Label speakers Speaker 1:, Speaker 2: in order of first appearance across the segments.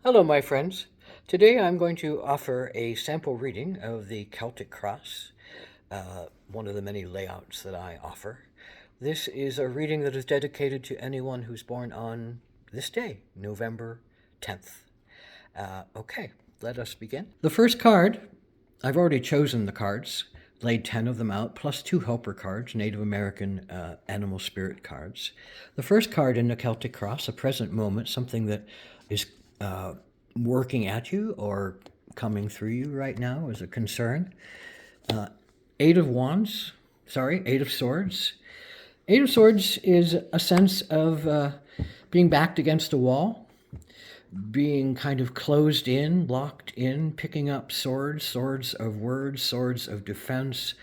Speaker 1: Hello, my friends. Today I'm going to offer a sample reading of the Celtic Cross, one of the many layouts that I offer. This is a reading that is dedicated to anyone who's born on this day, November 10th. Okay, let us begin. The first card, I've already chosen the cards, laid 10 of them out, plus 2 helper cards, Native American animal spirit cards. The first card in the Celtic Cross, a present moment, something that is working at you or coming through you right now is a concern. Eight of Wands, Eight of Swords. Eight of Swords is a sense of being backed against a wall, being kind of closed in, locked in, picking up swords, swords of words, swords of defense,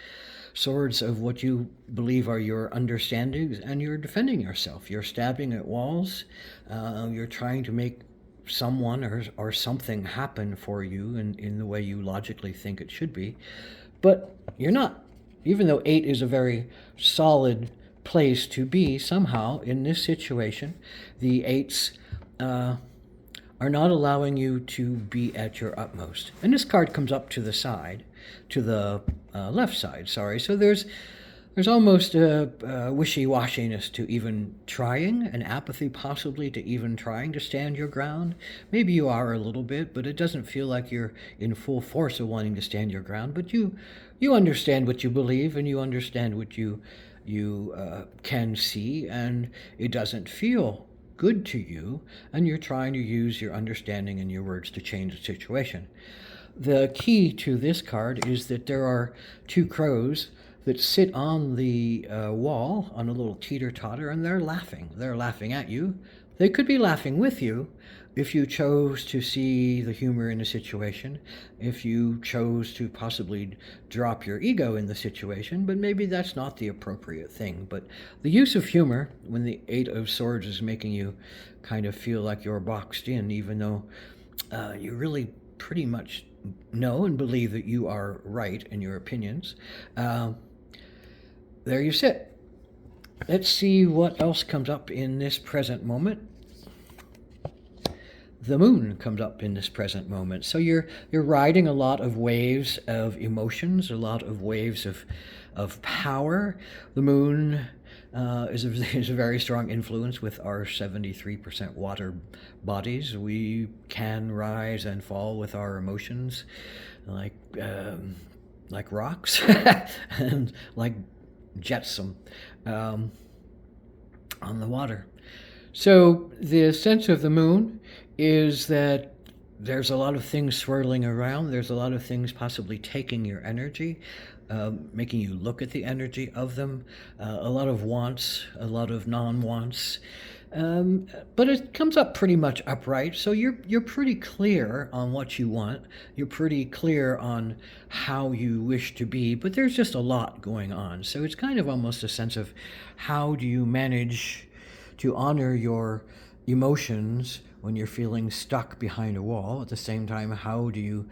Speaker 1: swords of what you believe are your understandings, and you're defending yourself. You're stabbing at walls. You're trying to make someone or something happen for you in the way you logically think it should be. But you're not. Even though 8 is a very solid place to be, somehow in this situation, the 8s are not allowing you to be at your utmost. And this card comes up to the side, to the left side, So there's almost a wishy-washiness to even trying, an apathy possibly to even trying to stand your ground. Maybe you are a little bit, but it doesn't feel like you're in full force of wanting to stand your ground. But you understand what you believe, and you understand what you can see, and it doesn't feel good to you, and you're trying to use your understanding and your words to change the situation. The key to this card is that there are 2 crows that sit on the wall on a little teeter-totter, and they're laughing. They're laughing at you. They could be laughing with you if you chose to see the humor in the situation, if you chose to possibly drop your ego in the situation, but maybe that's not the appropriate thing. But the use of humor, when the 8 of Swords is making you kind of feel like you're boxed in, even though you really pretty much know and believe that you are right in your opinions, there you sit. Let's see what else comes up in this present moment. The moon comes up in this present moment. So you're riding a lot of waves of emotions, a lot of waves of power. The moon is a very strong influence with our 73% water bodies. We can rise and fall with our emotions like rocks and like jetsam on the water. So the sense of the moon is that there's a lot of things swirling around. There's a lot of things possibly taking your energy, making you look at the energy of them. A lot of wants, a lot of non-wants. But it comes up pretty much upright, so you're pretty clear on what you want. You're pretty clear on how you wish to be, but there's just a lot going on. So it's kind of almost a sense of how do you manage to honor your emotions when you're feeling stuck behind a wall. At the same time, how do you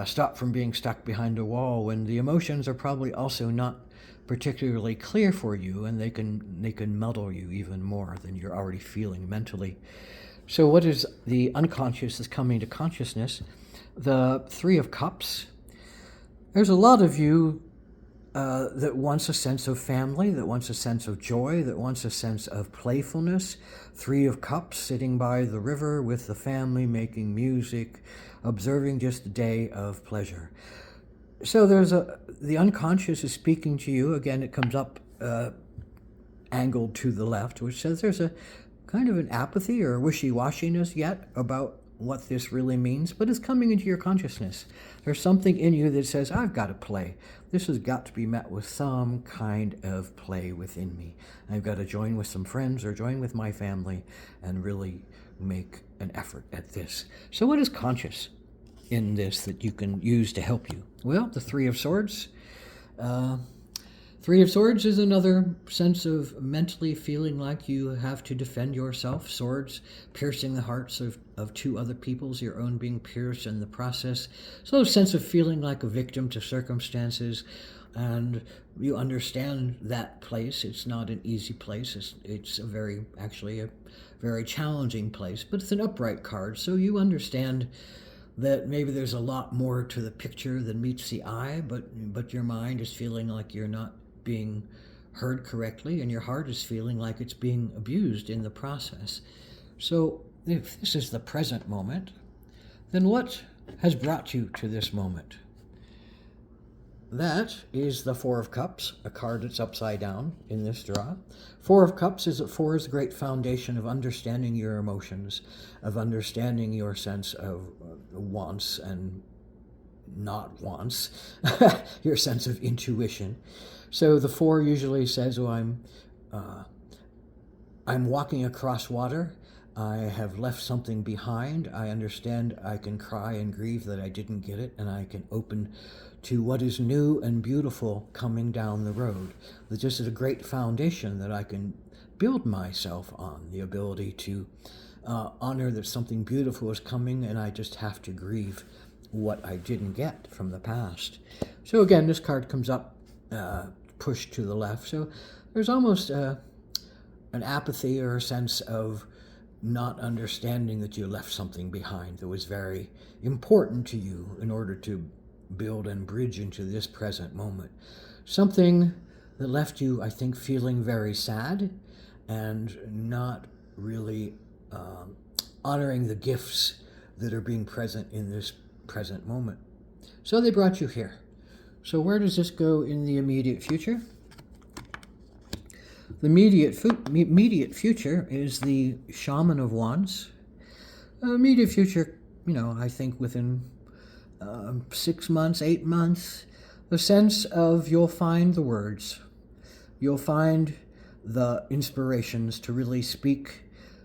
Speaker 1: stop from being stuck behind a wall when the emotions are probably also not particularly clear for you, and they can muddle you even more than you're already feeling mentally. So what is the unconscious is coming to consciousness? The 3 of Cups. There's a lot of you that wants a sense of family, that wants a sense of joy, that wants a sense of playfulness. 3 of Cups, sitting by the river with the family, making music, observing just a day of pleasure. So the unconscious is speaking to you. Again, it comes up angled to the left, which says there's a kind of an apathy or wishy-washiness yet about what this really means, but it's coming into your consciousness. There's something in you that says, I've got to play. This has got to be met with some kind of play within me. I've got to join with some friends or join with my family and really make an effort at this. So what is conscious in this that you can use to help you? Well, the 3 of Swords. 3 of Swords is another sense of mentally feeling like you have to defend yourself. Swords piercing the hearts of 2 other people's, your own being pierced in the process. So a sense of feeling like a victim to circumstances, and you understand that place. It's not an easy place. It's actually a very challenging place, but it's an upright card, so you understand that maybe there's a lot more to the picture than meets the eye, but your mind is feeling like you're not being heard correctly, and your heart is feeling like it's being abused in the process. So if this is the present moment, then what has brought you to this moment? That is the Four of Cups, a card that's upside down in this draw. Four of Cups is the great foundation of understanding your emotions, of understanding your sense of wants and not wants, your sense of intuition. So the Four usually says, "Oh, I'm walking across water. I have left something behind. I understand I can cry and grieve that I didn't get it, and I can open to what is new and beautiful coming down the road." This is a great foundation that I can build myself on, the ability to honor that something beautiful is coming, and I just have to grieve what I didn't get from the past. So again, this card comes up, pushed to the left. So there's almost an apathy or a sense of not understanding that you left something behind that was very important to you in order to build and bridge into this present moment. Something that left you, I think, feeling very sad and not really honoring the gifts that are being present in this present moment. So they brought you here. So where does this go in the immediate future? The immediate future is the Shaman of Wands. Immediate future, I think within 6 months, 8 months, the sense of you'll find the words. You'll find the inspirations to really speak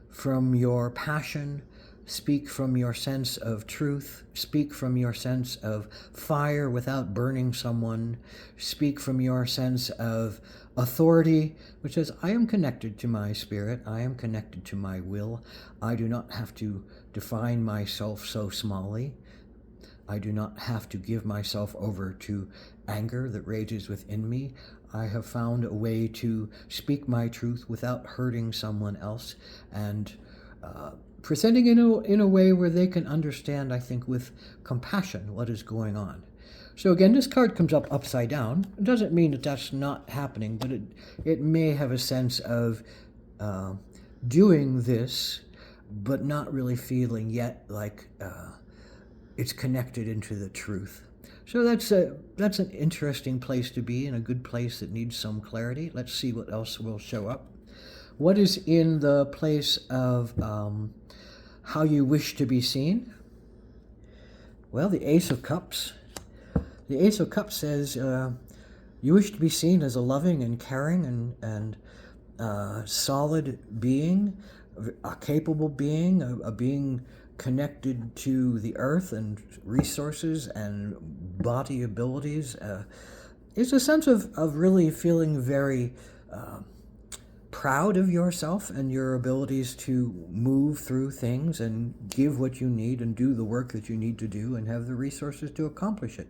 Speaker 1: from your passion, speak from your sense of truth, speak from your sense of fire without burning someone, speak from your sense of authority, which says, I am connected to my spirit, I am connected to my will, I do not have to define myself so smallly, I do not have to give myself over to anger that rages within me. I have found a way to speak my truth without hurting someone else, and presenting in a way where they can understand, I think, with compassion what is going on. So again, this card comes up upside down. It doesn't mean that that's not happening, but it may have a sense of doing this, but not really feeling yet like it's connected into the truth. So that's an interesting place to be, and a good place that needs some clarity. Let's see what else will show up. What is in the place of how you wish to be seen? Well, the Ace of Cups. The Ace of Cups says you wish to be seen as a loving and caring and solid being, a capable being, a being connected to the earth and resources and body abilities. It's a sense of really feeling very proud of yourself and your abilities to move through things and give what you need and do the work that you need to do and have the resources to accomplish it.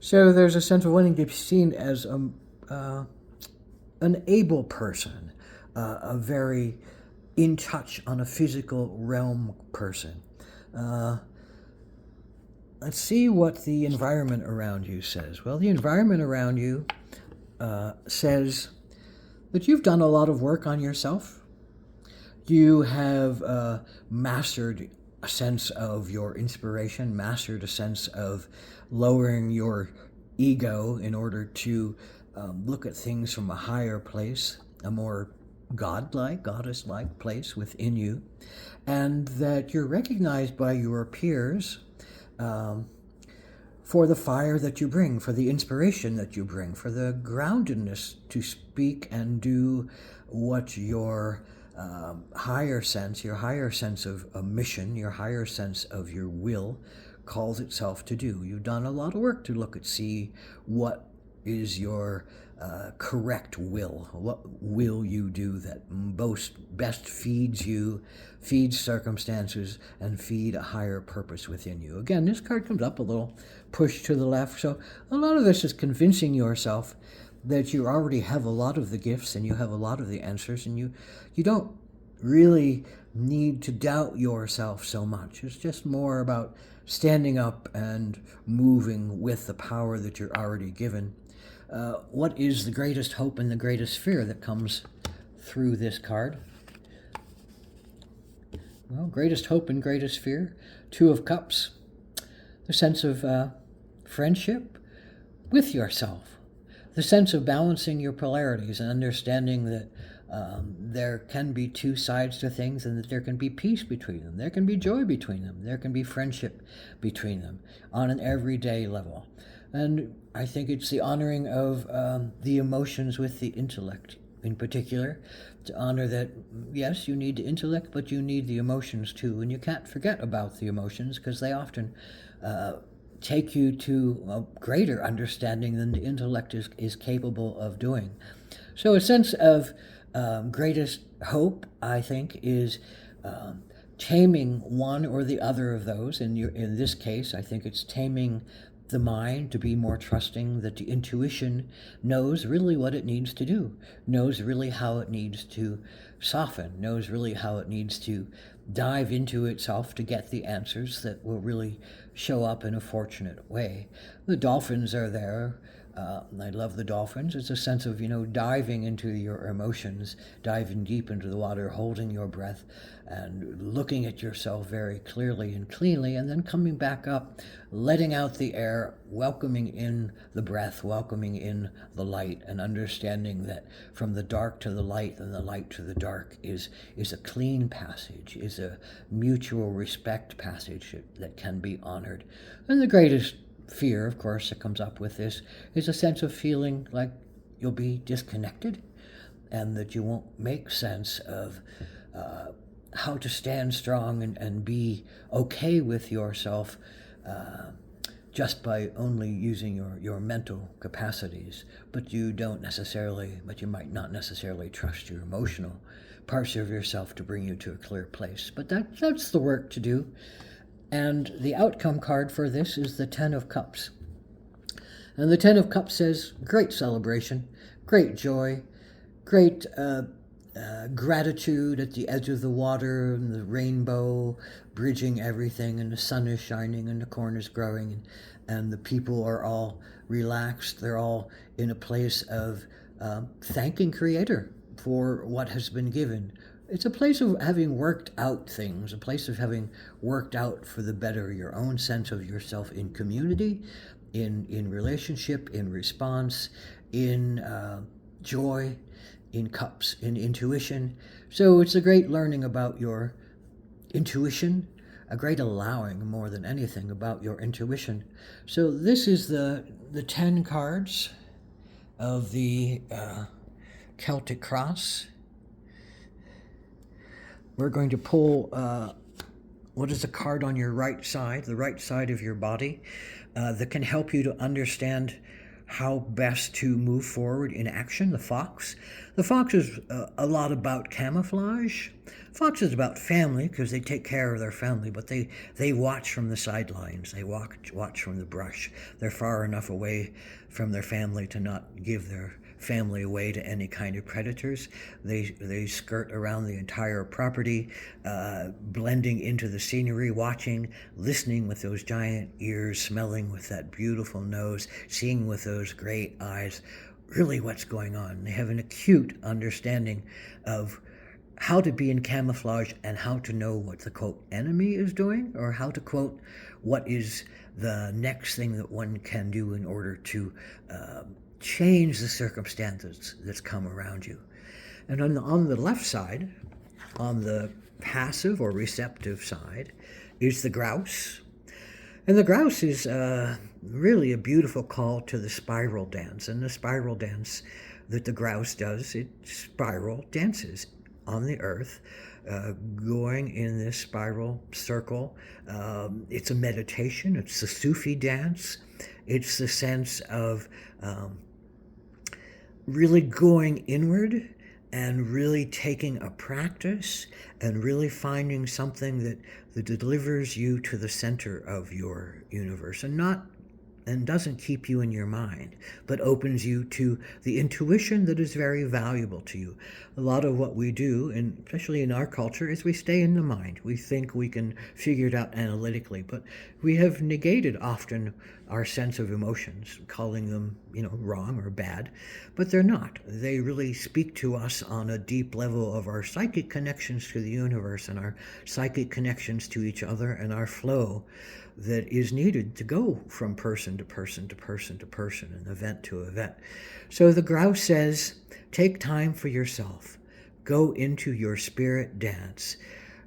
Speaker 1: So there's a sense of wanting to be seen as an able person, a very in touch on a physical realm person. Let's see what the environment around you says. Well, the environment around you says that you've done a lot of work on yourself. You have mastered a sense of your inspiration, mastered a sense of lowering your ego in order to look at things from a higher place, a more godlike, goddess-like place within you, and that you're recognized by your peers for the fire that you bring, for the inspiration that you bring, for the groundedness to speak and do what your higher sense of a mission, your higher sense of your will calls itself to do. You've done a lot of work to see what is your correct will? What will you do that best feeds you, feeds circumstances, and feed a higher purpose within you? Again, this card comes up a little pushed to the left. So a lot of this is convincing yourself that you already have a lot of the gifts and you have a lot of the answers, and you don't really need to doubt yourself so much. It's just more about standing up and moving with the power that you're already given. What is the greatest hope and the greatest fear that comes through this card? Well, greatest hope and greatest fear, Two of Cups, the sense of friendship with yourself, the sense of balancing your polarities and understanding that there can be two sides to things and that there can be peace between them. There can be joy between them. There can be friendship between them on an everyday level. And I think it's the honoring of the emotions with the intellect in particular, to honor that, yes, you need the intellect, but you need the emotions too. And you can't forget about the emotions because they often take you to a greater understanding than the intellect is capable of doing. So a sense of greatest hope, I think, is taming one or the other of those. In this case, I think it's taming the mind to be more trusting that the intuition knows really what it needs to do, knows really how it needs to soften, knows really how it needs to dive into itself to get the answers that will really show up in a fortunate way. The dolphins are there. I love the dolphins. It's a sense of, diving into your emotions, diving deep into the water, holding your breath, and looking at yourself very clearly and cleanly, and then coming back up, letting out the air, welcoming in the breath, welcoming in the light, and understanding that from the dark to the light and the light to the dark is a clean passage, is a mutual respect passage that can be honored. And the greatest fear, of course, that comes up with this is a sense of feeling like you'll be disconnected and that you won't make sense of how to stand strong and be okay with yourself just by only using your mental capacities. But you might not necessarily trust your emotional parts of yourself to bring you to a clear place. But that's the work to do. And the outcome card for this is the Ten of Cups. And the Ten of Cups says great celebration, great joy, great gratitude at the edge of the water and the rainbow bridging everything, and the sun is shining and the corn is growing, and the people are all relaxed. They're all in a place of thanking Creator for what has been given. It's a place of having worked out things, a place of having worked out for the better your own sense of yourself in community, in relationship, in response, in joy, in cups, in intuition. So it's a great learning about your intuition, a great allowing more than anything about your intuition. So this is the 10 cards of the Celtic Cross. We're going to pull what is the card on your right side, the right side of your body, that can help you to understand how best to move forward in action. The fox. The fox is a lot about camouflage. Fox is about family because they take care of their family, but they watch from the sidelines. They watch from the brush. They're far enough away from their family to not give their family away to any kind of predators. They skirt around the entire property, blending into the scenery, watching, listening with those giant ears, smelling with that beautiful nose, seeing with those great eyes really what's going on. They have an acute understanding of how to be in camouflage and how to know what the, quote, enemy is doing, or how to, quote, what is the next thing that one can do in order to change the circumstances that's come around you. And on the left side, on the passive or receptive side, is the grouse. And the grouse is really a beautiful call to the spiral dance. And the spiral dance that the grouse does, it spiral dances on the earth, going in this spiral circle. It's a meditation. It's a Sufi dance. It's the sense of really going inward and really taking a practice and really finding something that delivers you to the center of your universe and doesn't keep you in your mind, but opens you to the intuition that is very valuable to you. A lot of what we do, and especially in our culture, is we stay in the mind. We think we can figure it out analytically, but we have negated often our sense of emotions, calling them, wrong or bad, but they're not. They really speak to us on a deep level of our psychic connections to the universe and our psychic connections to each other and our flow that is needed to go from person to person to person to person and event to event. So the grouse says, take time for yourself. Go into your spirit dance.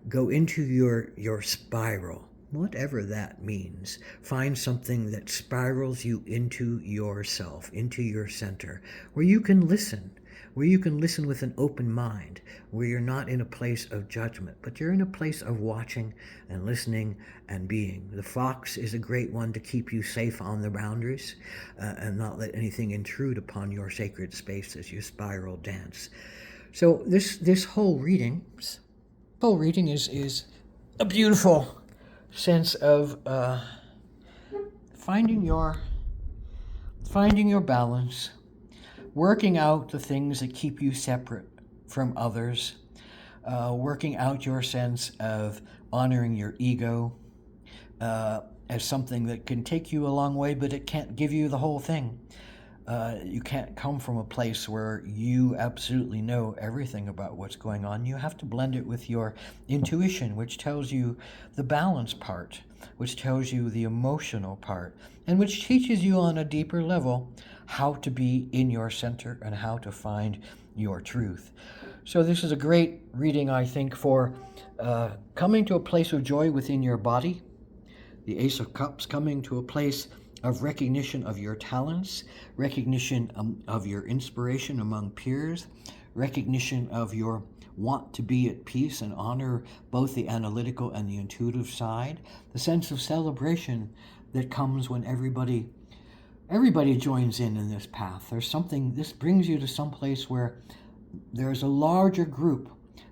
Speaker 1: Go into your spiral, whatever that means. Find something that spirals you into yourself, into your center, where you can listen with an open mind, where you're not in a place of judgment, but you're in a place of watching and listening and being. The fox is a great one to keep you safe on the boundaries and not let anything intrude upon your sacred space as you spiral dance. So this whole reading is a beautiful sense of finding your balance, working out the things that keep you separate from others, working out your sense of honoring your ego as something that can take you a long way, but it can't give you the whole thing. You can't come from a place where you absolutely know everything about what's going on. You have to blend it with your intuition, which tells you the balance part, which tells you the emotional part, and which teaches you on a deeper level how to be in your center and how to find your truth. So this is a great reading, I think, for coming to a place of joy within your body. The Ace of Cups, coming to a place of recognition of your talents, recognition of your inspiration among peers, recognition of your want to be at peace and honor both the analytical and the intuitive side, the sense of celebration that comes when everybody joins in this path. This brings you to some place where there's a larger group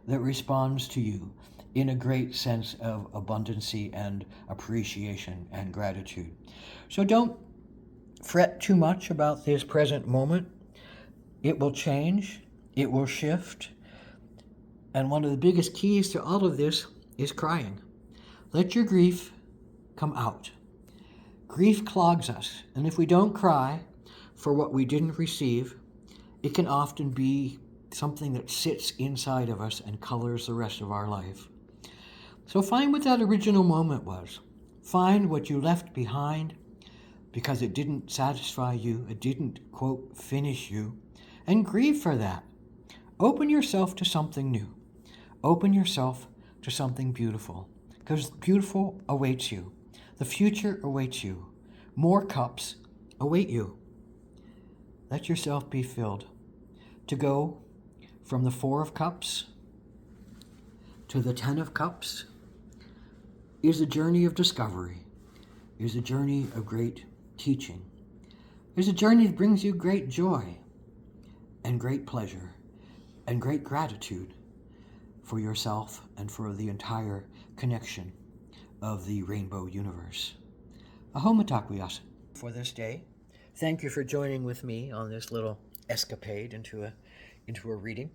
Speaker 1: that responds to you in a great sense of abundancy and appreciation and gratitude. So don't fret too much about this present moment. It will change, it will shift, and one of the biggest keys to all of this is crying. Let your grief come out. Grief clogs us, and if we don't cry for what we didn't receive, it can often be something that sits inside of us and colors the rest of our life. So find what that original moment was. Find what you left behind because it didn't satisfy you, it didn't, quote, finish you, and grieve for that. Open yourself to something new. Open yourself to something beautiful, because beautiful awaits you. The future awaits you. More cups await you. Let yourself be filled. To go from the Four of Cups to the Ten of Cups is a journey of discovery, is a journey of great teaching, is a journey that brings you great joy and great pleasure and great gratitude for yourself and for the entire connection of the rainbow universe. Aho mitakuye for this day. Thank you for joining with me on this little escapade into a reading.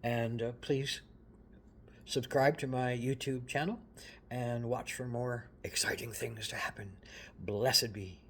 Speaker 1: And please subscribe to my YouTube channel and watch for more exciting things to happen. Blessed be.